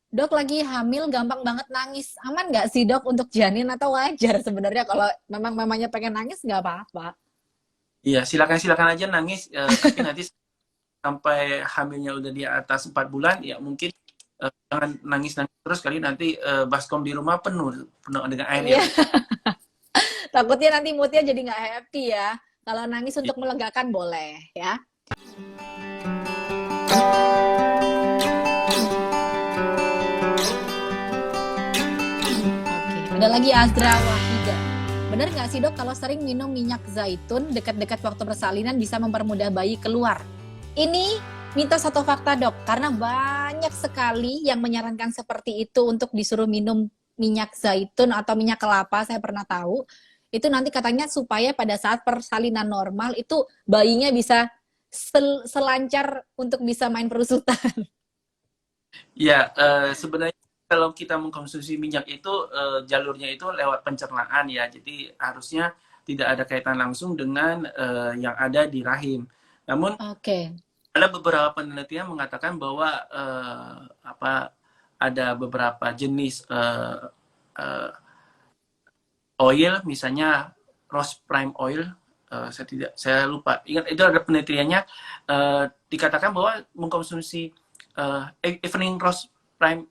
Dok lagi hamil gampang banget nangis. Aman nggak sih dok untuk janin atau wajar sebenarnya kalau memang mamanya pengen nangis nggak apa-apa? Iya, silakan-silakan aja nangis, tapi nanti sampai hamilnya udah di atas 4 bulan, ya mungkin jangan nangis-nangis terus kali nanti baskom di rumah penuh penuh dengan air ya. Iya, takutnya nanti moodnya jadi nggak happy ya. Kalau nangis untuk melegakan boleh ya. Oke, ada lagi Azra Wahida. Bener nggak sih dok kalau sering minum minyak zaitun dekat-dekat waktu persalinan bisa mempermudah bayi keluar? Ini mitos atau fakta dok? Karena banyak sekali yang menyarankan seperti itu untuk disuruh minum minyak zaitun atau minyak kelapa, saya pernah tahu. Itu nanti katanya supaya pada saat persalinan normal itu bayinya bisa selancar untuk bisa main perusutan. Ya, sebenarnya kalau kita mengkonsumsi minyak itu jalurnya itu lewat pencernaan ya. Jadi harusnya tidak ada kaitan langsung dengan yang ada di rahim. Namun Oke. ada beberapa penelitian mengatakan bahwa apa ada beberapa jenis eh, oil, misalnya rose prime oil, saya lupa ingat itu ada penelitiannya, dikatakan bahwa mengkonsumsi evening rose prime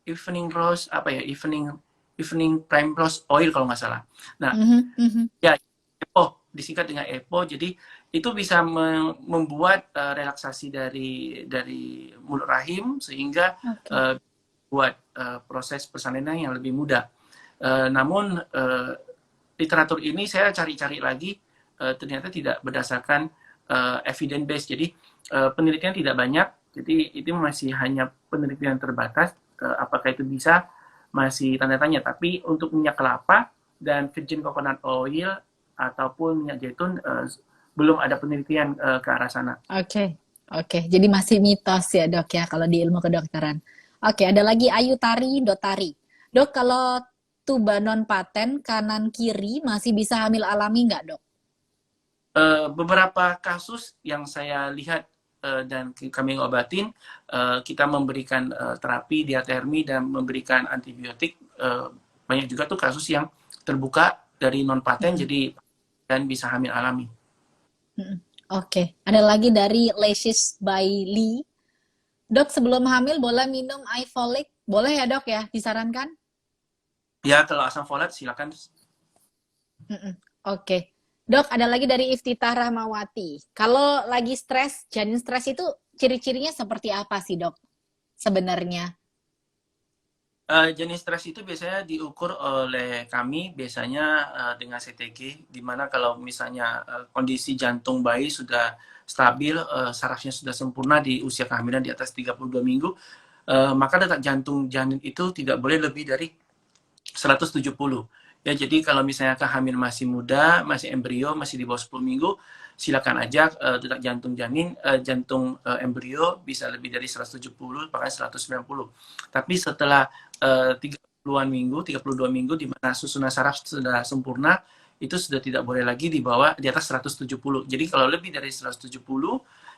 evening rose apa ya evening prime rose oil kalau nggak salah. Nah, Mhm, mhm. ya EPO disingkat dengan EPO, jadi itu bisa membuat relaksasi dari mulut rahim sehingga Oke. uh, buat proses persalinan yang lebih mudah. Namun literatur ini saya cari-cari lagi, ternyata tidak berdasarkan evidence base. Jadi penelitian tidak banyak. Jadi itu masih hanya penelitian terbatas. Apakah itu bisa masih tanda tanya. Tapi untuk minyak kelapa dan virgin coconut oil ataupun minyak zaitun belum ada penelitian ke arah sana. Oke, oke. Jadi masih mitos ya dok ya kalau di ilmu kedokteran. Oke, ada lagi Ayu Tari Dotari. Dok, kalau tuba non paten kanan kiri masih bisa hamil alami nggak dok? Beberapa kasus yang saya lihat dan kami ngobatin, kita memberikan terapi diatermi dan memberikan antibiotik. Banyak juga tuh kasus yang terbuka dari non paten Mm-mm, jadi dan bisa hamil alami. mm-mm. Oke, ada lagi dari Lesis by Lee. Dok, sebelum hamil boleh minum iFolic? Boleh ya dok ya, disarankan? Ya kalau asam folat silakan. Mm-mm. Oke. Dok, ada lagi dari Iftitah Rahmawati. Kalau lagi stres, janin stres itu ciri-cirinya seperti apa sih dok sebenarnya? Jenis stres itu biasanya diukur oleh kami biasanya dengan CTG, di mana kalau misalnya kondisi jantung bayi sudah stabil, sarafnya sudah sempurna di usia kehamilan di atas 32 minggu, maka detak jantung janin itu tidak boleh lebih dari 170. Ya, jadi kalau misalnya kehamilan masih muda, masih embrio, masih di bawah 10 minggu, silakan aja detak jantung janin, jantung embrio bisa lebih dari 170, bahkan 190. Tapi setelah 30-an minggu, 32 minggu di mana susunan saraf sudah sempurna, itu sudah tidak boleh lagi di bawah di atas 170. Jadi kalau lebih dari 170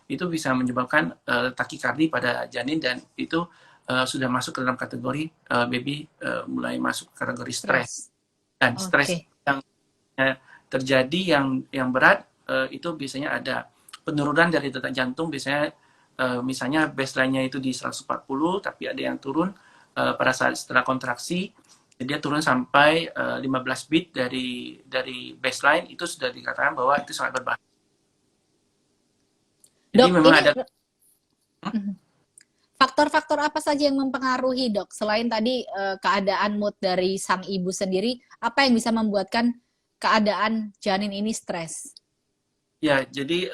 itu bisa menyebabkan takikardi pada janin dan itu sudah masuk ke dalam kategori baby mulai masuk kategori stres. Stres. Dan stres Oke. yang terjadi yang berat itu biasanya ada penurunan dari detak jantung, biasanya misalnya baseline-nya itu di 140 tapi ada yang turun pada saat setelah kontraksi dia turun sampai 15 beat dari baseline, itu sudah dikatakan bahwa itu sangat berbahaya. Jadi Dok, memang ini ada. faktor-faktor apa saja yang mempengaruhi dok? Selain tadi keadaan mood dari sang ibu sendiri, apa yang bisa membuatkan keadaan janin ini stres? Ya, jadi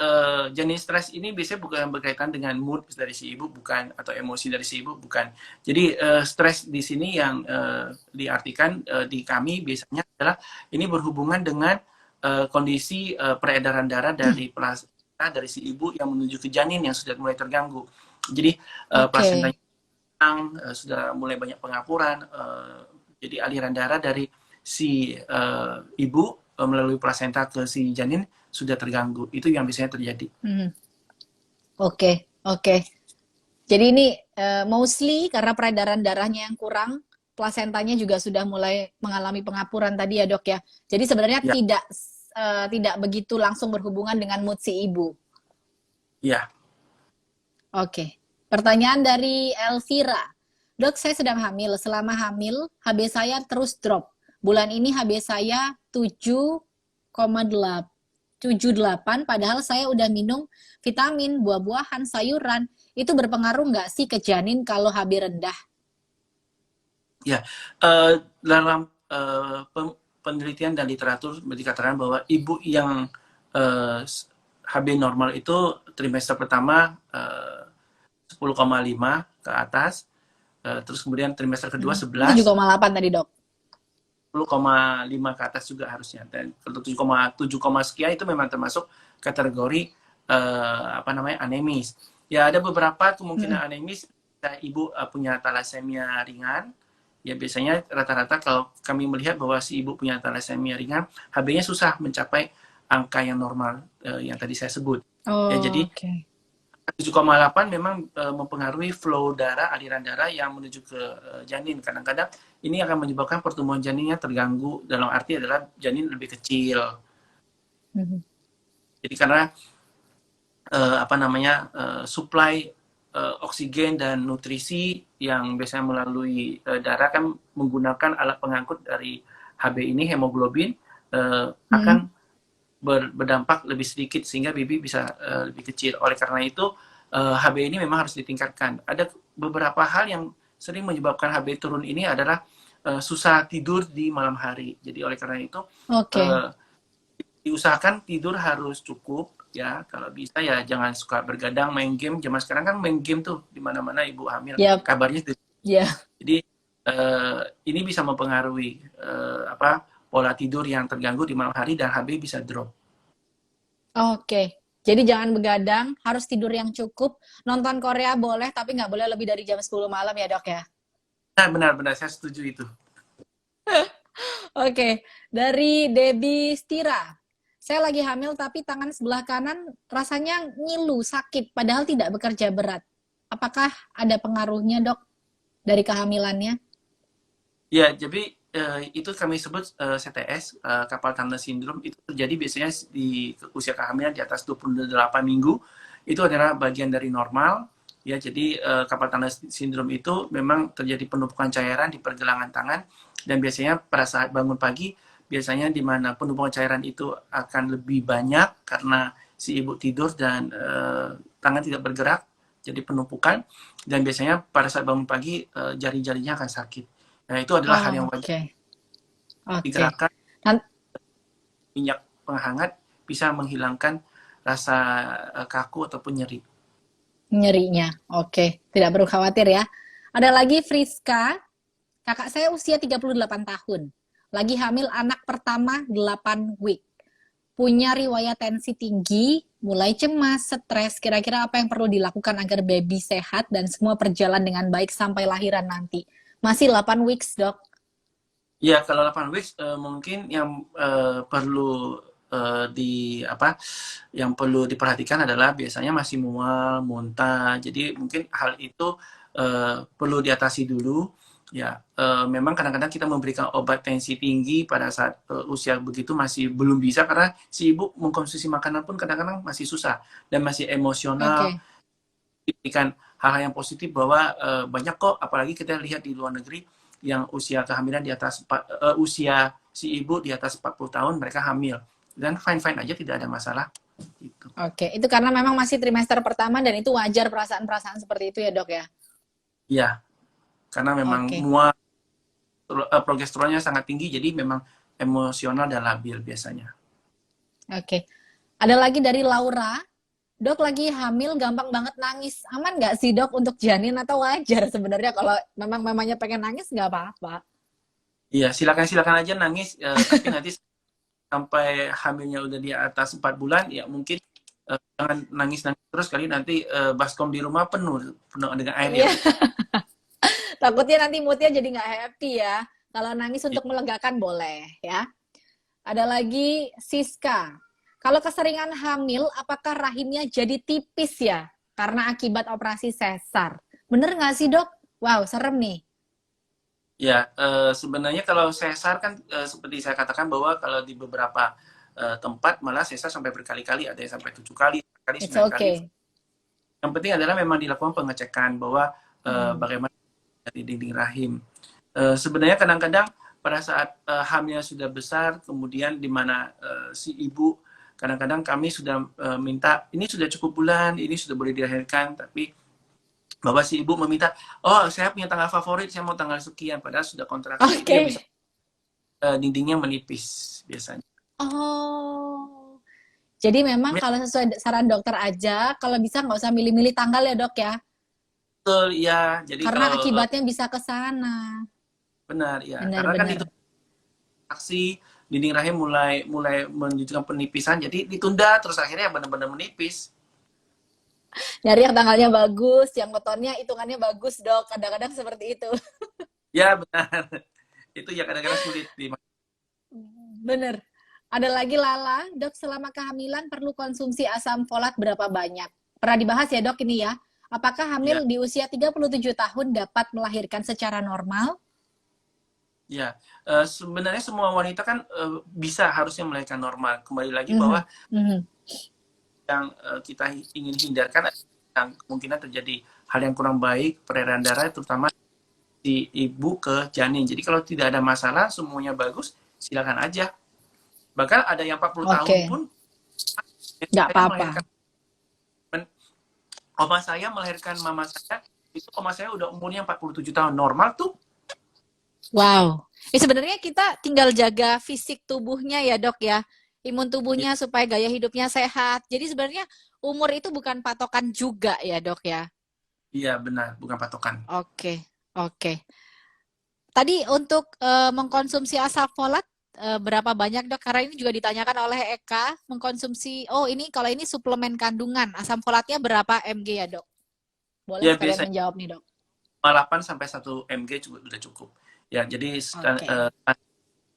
jenis stres ini biasanya bukan berkaitan dengan mood dari si ibu, bukan, atau emosi dari si ibu, bukan. Jadi stres di sini yang diartikan di kami biasanya adalah ini berhubungan dengan kondisi peredaran darah dari plasenta dari si ibu yang menuju ke janin yang sudah mulai terganggu. Jadi Oke. plasentanya sudah mulai banyak pengapuran, jadi aliran darah dari si ibu melalui plasenta ke si janin sudah terganggu. Itu yang biasanya terjadi. Hmm. Oke, oke. Jadi ini Mostly karena peredaran darahnya yang kurang, plasentanya juga sudah mulai mengalami pengapuran tadi ya dok ya. Jadi sebenarnya Ya, tidak begitu langsung berhubungan dengan mood si ibu. ya. Oke. Pertanyaan dari Elvira. Dok, saya sedang hamil. Selama hamil, HB saya terus drop. Bulan ini HB saya 7,78, padahal saya udah minum vitamin, buah-buahan, sayuran. Itu berpengaruh nggak sih ke janin kalau HB rendah? Ya, dalam penelitian dan literatur dikatakan bahwa ibu yang HB normal itu trimester pertama 10,5 ke atas, terus kemudian trimester kedua 11, 7,8 tadi dok. 10,5 ke atas juga harusnya. Dan kalau 7,7 sekian itu memang termasuk kategori anemis. Ya ada beberapa kemungkinan anemis. Ibu punya thalassemia ringan. Ya biasanya rata-rata kalau kami melihat bahwa si ibu punya thalassemia ringan, HB-nya susah mencapai angka yang normal yang tadi saya sebut. Ya jadi Oke. 7,8 memang mempengaruhi flow darah, aliran darah yang menuju ke janin. Kadang-kadang ini akan menyebabkan pertumbuhan janinnya terganggu, dalam arti adalah janin lebih kecil. Jadi karena supply oksigen dan nutrisi yang biasanya melalui darah kan menggunakan alat pengangkut dari HB ini, hemoglobin, akan berdampak lebih sedikit sehingga baby bisa lebih kecil. Oleh karena itu HB ini memang harus ditingkatkan. Ada beberapa hal yang sering menyebabkan HB turun ini adalah susah tidur di malam hari. Jadi oleh karena itu diusahakan tidur harus cukup ya. Kalau bisa ya jangan suka bergadang main game. Zaman sekarang kan main game tuh di mana-mana ibu hamil. Yep. Kabarnya Yeah. jadi ini bisa mempengaruhi pola tidur yang terganggu di malam hari dan HB bisa drop. Oke. Jadi jangan begadang, harus tidur yang cukup. Nonton Korea boleh, tapi nggak boleh lebih dari jam 10 malam ya dok ya? Benar-benar, saya setuju itu. Oke. Dari Debbie Stira. Saya lagi hamil tapi tangan sebelah kanan rasanya ngilu, sakit, padahal tidak bekerja berat. Apakah ada pengaruhnya dok dari kehamilannya? Ya, jadi itu kami sebut CTS, carpal tunnel syndrome. Itu terjadi biasanya di usia kehamilan di atas 28 minggu. Itu adalah bagian dari normal. Ya, jadi carpal tunnel syndrome itu memang terjadi penumpukan cairan di pergelangan tangan. Dan biasanya pada saat bangun pagi, biasanya di mana penumpukan cairan itu akan lebih banyak karena si ibu tidur dan tangan tidak bergerak, jadi penumpukan. Dan biasanya pada saat bangun pagi jari-jarinya akan sakit. Nah itu adalah hal yang wajar. Digerakkan minyak penghangat bisa menghilangkan rasa kaku ataupun nyeri. Nyerinya, oke. Tidak perlu khawatir ya. Ada lagi Friska, kakak saya usia 38 tahun. Lagi hamil anak pertama 8 week. Punya riwayat tensi tinggi, mulai cemas, stres. Kira-kira apa yang perlu dilakukan agar baby sehat dan semua berjalan dengan baik sampai lahiran nanti? Masih 8 weeks, dok. Ya, kalau 8 weeks mungkin yang perlu yang perlu diperhatikan adalah biasanya masih mual, muntah. Jadi mungkin hal itu perlu diatasi dulu. Ya, memang kadang-kadang kita memberikan obat tensi tinggi pada saat usia begitu masih belum bisa karena si ibu mengkonsumsi makanan pun kadang-kadang masih susah dan masih emosional. Diberikan hal-hal yang positif bahwa banyak kok, apalagi kita lihat di luar negeri yang usia kehamilan di atas usia si ibu di atas 40 tahun mereka hamil dan fine-fine aja, tidak ada masalah gitu. Oke, itu karena memang masih trimester pertama dan itu wajar perasaan-perasaan seperti itu ya, Dok ya? Iya. Karena memang progesteronnya sangat tinggi jadi memang emosional dan labil biasanya. Oke. Ada lagi dari Laura. Dok lagi hamil gampang banget nangis. Aman nggak sih dok untuk janin atau wajar sebenarnya kalau memang mamanya pengen nangis nggak apa-apa? Iya, silakan aja nangis. Tapi nanti sampai hamilnya udah di atas 4 bulan, ya mungkin jangan nangis terus kali nanti baskom di rumah penuh dengan air. Ya. Takutnya nanti moodnya jadi nggak happy ya. Kalau nangis untuk melegakan boleh ya. Ada lagi Siska. Kalau keseringan hamil, apakah rahimnya jadi tipis ya? Karena akibat operasi sesar. Bener nggak sih dok? Wow, serem nih. Ya, sebenarnya kalau sesar kan seperti saya katakan bahwa kalau di beberapa tempat malah sesar sampai berkali-kali, ada yang sampai 7 kali, 8 kali, It's 9 kali. okay. Yang penting adalah memang dilakukan pengecekan bahwa Hmm. bagaimana dari dinding rahim. Sebenarnya kadang-kadang pada saat hamilnya sudah besar, kemudian di mana si ibu kadang-kadang kami sudah minta ini sudah cukup bulan, ini sudah boleh dilahirkan, tapi bahwa si ibu meminta, oh saya punya tanggal favorit, saya mau tanggal sekian, padahal sudah kontraksi, itu ya bisa Oke. dindingnya menipis biasanya. Oh. Jadi memang kalau sesuai saran dokter aja, kalau bisa nggak usah milih-milih tanggal ya dok ya. Betul, ya. Jadi Karena kalau akibatnya bisa ke sana. benar ya, karena kan itu Benar-benar. aksi dinding rahim mulai mulai menunjukkan penipisan, jadi ditunda terus akhirnya benar-benar menipis. Nyari yang tanggalnya bagus, yang wetonnya hitungannya bagus dok. Kadang-kadang seperti itu. Ya benar, itu ya kadang-kadang sulit di. Bener. Ada lagi Lala, dok selama kehamilan perlu konsumsi asam folat berapa banyak? Pernah dibahas ya dok ini ya. Apakah Ya, hamil di usia 37 tahun dapat melahirkan secara normal? ya. Sebenarnya semua wanita kan bisa harusnya melahirkan normal. Kembali lagi bahwa Mhm, mhm. yang kita ingin hindarkan yang kemungkinan terjadi hal yang kurang baik, peredaran darah, terutama si ibu ke janin. Jadi kalau tidak ada masalah, semuanya bagus, silakan aja. Bahkan ada yang 40 tahun Oke, pun nggak saya apa-apa. melahirkan, oma saya melahirkan mama saya, itu oma saya udah umurnya 47 tahun. Normal tuh. Wow. Sebenarnya kita tinggal jaga fisik tubuhnya ya dok ya. Imun Ya, tubuhnya supaya gaya hidupnya sehat. Jadi sebenarnya umur itu bukan patokan juga ya dok ya. iya benar, bukan patokan. Oke, oke. Tadi untuk mengkonsumsi asam folat berapa banyak dok? Karena ini juga ditanyakan oleh Eka mengkonsumsi. Oh ini kalau ini suplemen kandungan asam folatnya berapa mg ya dok? Boleh Ya sekalian biasanya menjawab nih dok. 8 sampai 1 mg juga sudah cukup. Ya, jadi Oke,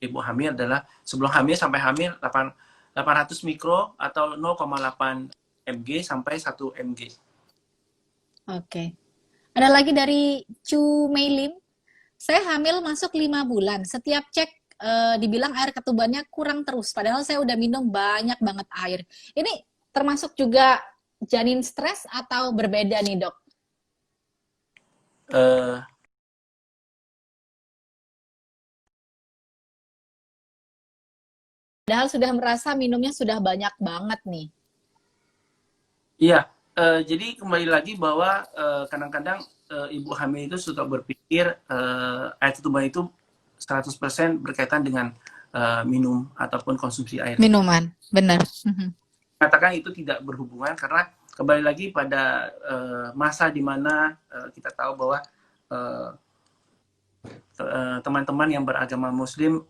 ibu hamil adalah sebelum hamil sampai hamil 800 mikro atau 0,8 mg sampai 1 mg. oke. Ada lagi dari Chu Meilim. Saya hamil masuk 5 bulan. Setiap cek dibilang air ketubannya kurang terus. Padahal saya udah minum banyak banget air. Ini termasuk juga janin stres atau berbeda nih dok? Eh, Padahal sudah merasa minumnya sudah banyak banget nih. iya, jadi kembali lagi bahwa kadang-kadang ibu hamil itu suka berpikir air ketuban itu 100% berkaitan dengan minum ataupun konsumsi air. Minuman, benar. Mhm. Katakan itu tidak berhubungan karena kembali lagi pada masa di mana kita tahu bahwa teman-teman yang beragama Muslim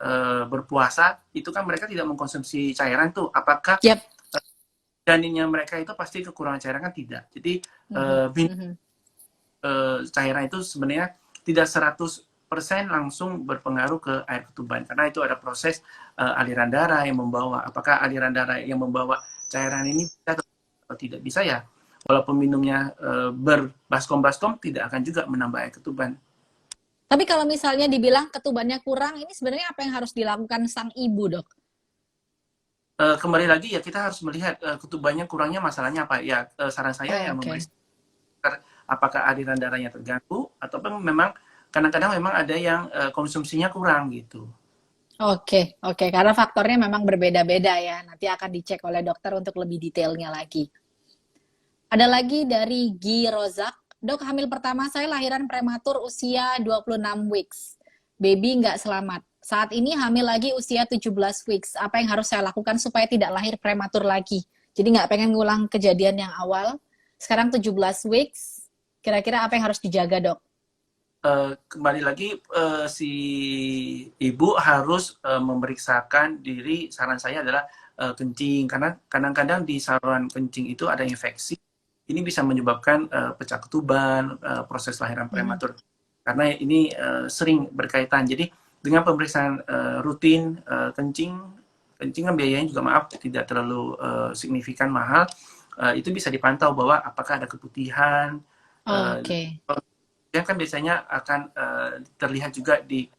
berpuasa itu kan mereka tidak mengkonsumsi cairan tuh. Apakah Yap. janinnya mereka itu pasti kekurangan cairan kan tidak. Jadi Mhm, mhm. cairan itu sebenarnya tidak 100% langsung berpengaruh ke air ketuban karena itu ada proses aliran darah yang membawa. Apakah aliran darah yang membawa cairan ini bisa atau tidak bisa ya? Walaupun minumnya berbaskom-baskom tidak akan juga menambah air ketuban. Tapi kalau misalnya dibilang ketubannya kurang, ini sebenarnya apa yang harus dilakukan sang ibu, dok? Kembali lagi ya kita harus melihat ketubannya kurangnya masalahnya apa ya, saran saya Oh, ya oke. memeriksa apakah aliran darahnya terganggu ataupun memang kadang-kadang memang ada yang konsumsinya kurang gitu. Oke, oke. Karena faktornya memang berbeda-beda ya. Nanti akan dicek oleh dokter untuk lebih detailnya lagi. Ada lagi dari Gi Rozak. Dok, hamil pertama saya lahiran prematur usia 26 weeks. Baby nggak selamat. Saat ini hamil lagi usia 17 weeks. Apa yang harus saya lakukan supaya tidak lahir prematur lagi? Jadi nggak pengen ngulang kejadian yang awal. Sekarang 17 weeks. Kira-kira apa yang harus dijaga, dok? Kembali lagi si ibu harus memeriksakan diri. Saran saya adalah kencing karena kadang-kadang di saluran kencing itu ada infeksi. Ini bisa menyebabkan pecah ketuban, proses lahiran Hmm. prematur. Karena ini sering berkaitan. Jadi dengan pemeriksaan rutin kencing, kencing kan biayanya juga maaf tidak terlalu signifikan mahal. Itu bisa dipantau bahwa apakah ada keputihan, Oke. dia kan biasanya akan terlihat juga di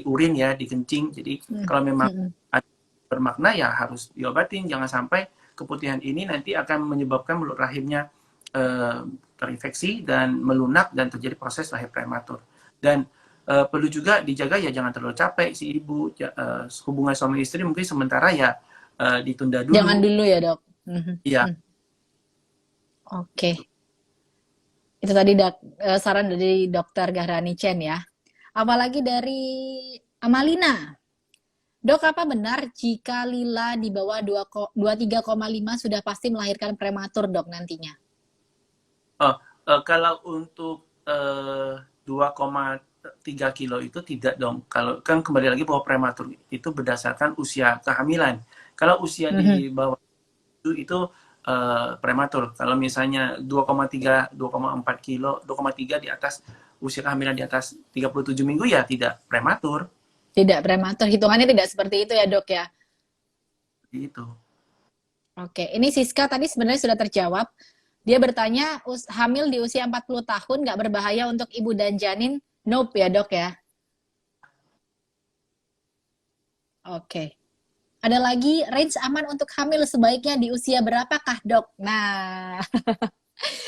urin ya, di kencing. Jadi kalau memang ada bermakna ya harus diobatin, jangan sampai keputihan ini nanti akan menyebabkan mulut rahimnya terinfeksi dan melunak dan terjadi proses lahir prematur. Dan perlu juga dijaga ya, jangan terlalu capek si ibu. Hubungan suami istri mungkin sementara ya ditunda dulu. Jangan dulu ya dok. Iya. Oke. Itu tadi saran dari dokter Gahrani Chen ya. Apalagi dari Amalina. Dok, apa benar jika Lila di bawah 23,5 sudah pasti melahirkan prematur dok nantinya? Kalau untuk 2,3 kilo itu tidak dong. Kalau kan kembali lagi bahwa prematur itu berdasarkan usia kehamilan. Kalau usia di bawah itu prematur. Kalau misalnya 2,3, 2,4 kilo, 2,3 di atas usia kehamilan di atas 37 minggu ya tidak prematur. Tidak prematur, hitungannya tidak seperti itu ya dok ya? Gitu. Oke, ini Siska tadi sebenarnya sudah terjawab. Dia bertanya, hamil di usia 40 tahun nggak berbahaya untuk ibu dan janin? Nope ya dok ya? Oke. Ada lagi, range aman untuk hamil sebaiknya di usia berapakah dok? Nah,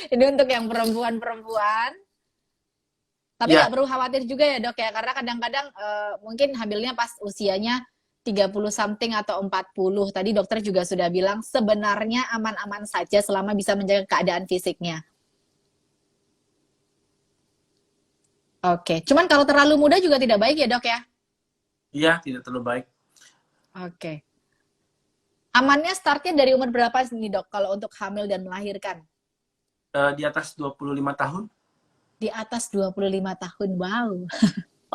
ini untuk yang perempuan-perempuan. Tapi nggak perlu khawatir juga ya dok ya, karena kadang-kadang mungkin hamilnya pas usianya 30 something atau 40. Tadi dokter juga sudah bilang sebenarnya aman-aman saja selama bisa menjaga keadaan fisiknya. Oke, cuman kalau terlalu muda juga tidak baik ya dok ya? Iya, tidak terlalu baik. Oke. Amannya startnya dari umur berapa nih dok kalau untuk hamil dan melahirkan? Di atas 25 tahun. Di atas 25 tahun, wow.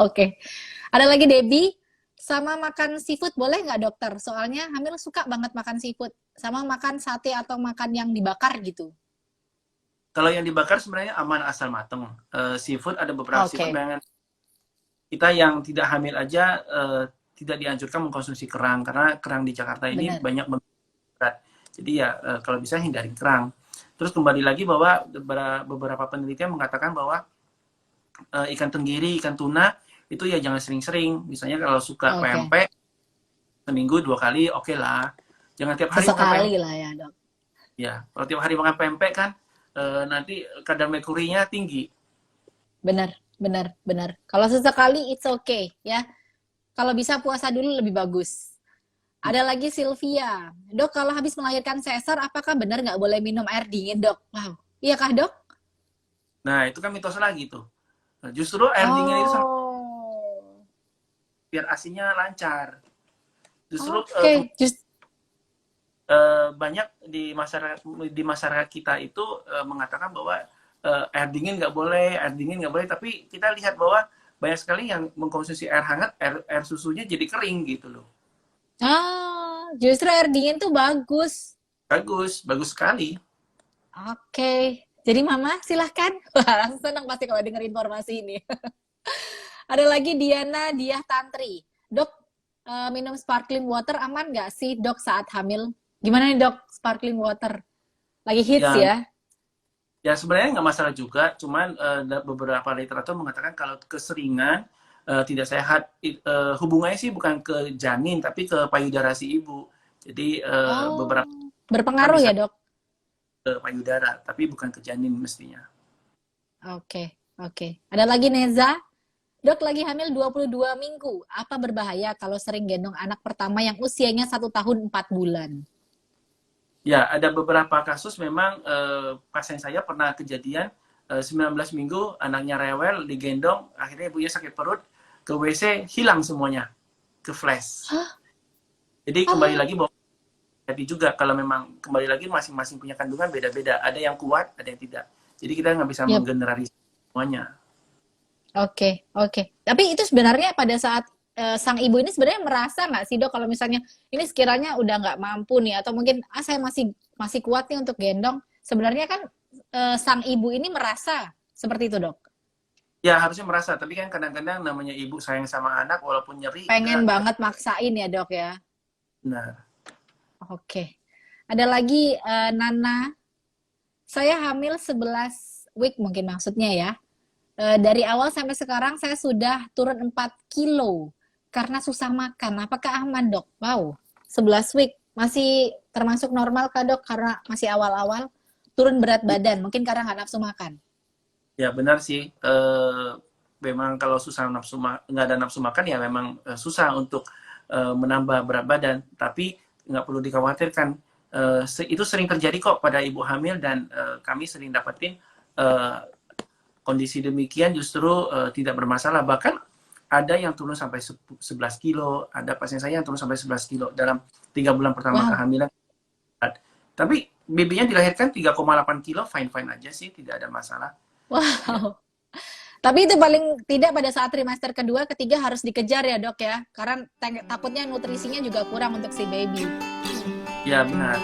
Oke. Ada lagi Debbie, sama makan seafood boleh nggak dokter? Soalnya hamil suka banget makan seafood. Sama makan sate atau makan yang dibakar gitu. Kalau yang dibakar sebenarnya aman asal mateng. Seafood ada beberapa seafood kita yang tidak hamil aja tidak dianjurkan mengkonsumsi kerang karena kerang di Jakarta ini banyak berat. Jadi ya kalau bisa hindari kerang. Terus kembali lagi bahwa beberapa penelitian mengatakan bahwa ikan tenggiri, ikan tuna itu ya jangan sering-sering. Misalnya kalau suka pempek seminggu 2 kali oke lah. Jangan tiap hari makan pempek lah ya dok. Ya, kalau tiap hari makan pempek kan nanti kadar merkurinya tinggi. Benar. Kalau sesekali it's okay ya. Kalau bisa puasa dulu lebih bagus. Ada lagi Sylvia. Dok, kalau habis melahirkan sesar, apakah benar nggak boleh minum air dingin, dok? Wow. Iya kah, dok? Nah, itu kan mitos lagi tuh. Justru air dingin itu biar asinya lancar. Justru banyak di masyarakat kita itu mengatakan bahwa air dingin nggak boleh, tapi kita lihat bahwa banyak sekali yang mengkonsumsi air hangat, air susunya jadi kering gitu loh. Justru air dingin tuh bagus. Bagus sekali. Oke. Jadi mama silahkan. Wah, senang pasti kalau dengar informasi ini. Ada lagi Diana Diah Tantri. Dok, minum sparkling water aman nggak sih dok saat hamil? Gimana nih dok, sparkling water? Lagi hits ya? Ya sebenarnya nggak masalah juga, cuman beberapa literatur mengatakan kalau keseringan tidak sehat. Hubungannya sih bukan ke janin tapi ke payudara si ibu. Jadi beberapa berpengaruh ya dok? Ke payudara, tapi bukan ke janin mestinya. Oke. Ada lagi Neza. Dok, lagi hamil 22 minggu. Apa berbahaya kalau sering gendong anak pertama yang usianya 1 tahun 4 bulan? Ya, ada beberapa kasus memang pasien saya pernah kejadian 19 minggu anaknya rewel, digendong, akhirnya ibunya sakit perut, ke WC hilang semuanya, ke flash. Jadi kembali lagi bahwa jadi juga kalau memang kembali lagi masing-masing punya kandungan beda-beda, ada yang kuat, ada yang tidak. Jadi kita nggak bisa menggeneralisasi semuanya. Oke. Tapi itu sebenarnya pada saat sang ibu ini sebenarnya merasa nggak sih dok kalau misalnya ini sekiranya udah nggak mampu nih atau mungkin saya masih kuat nih untuk gendong, sebenarnya kan sang ibu ini merasa seperti itu dok? Ya harusnya merasa, tapi kan kadang-kadang namanya ibu sayang sama anak walaupun nyeri. Pengen banget maksain ya dok ya? Nah. Oke. Ada lagi Nana. Saya hamil 11 week mungkin maksudnya ya. Dari awal sampai sekarang saya sudah turun 4 kilo karena susah makan. Apakah aman, Dok? Wow, 11 week masih termasuk normal kah, Dok? Karena masih awal-awal turun berat badan, mungkin karena nggak nafsu makan. Ya benar sih. Memang kalau susah nggak ada nafsu makan ya memang susah untuk menambah berat badan. Tapi nggak perlu dikhawatirkan. Itu sering terjadi kok pada ibu hamil dan kami sering dapetin kondisi demikian justru tidak bermasalah. Bahkan ada yang turun sampai 11 kilo, ada pasien saya yang turun sampai 11 kilo dalam 3 bulan pertama Wow, kehamilan. Tapi babynya dilahirkan 3,8 kilo, fine-fine aja sih, tidak ada masalah. Ya, wow. Tapi itu paling tidak pada saat trimester kedua, ketiga harus dikejar ya, Dok ya. Karena takutnya nutrisinya juga kurang untuk si baby. ya benar.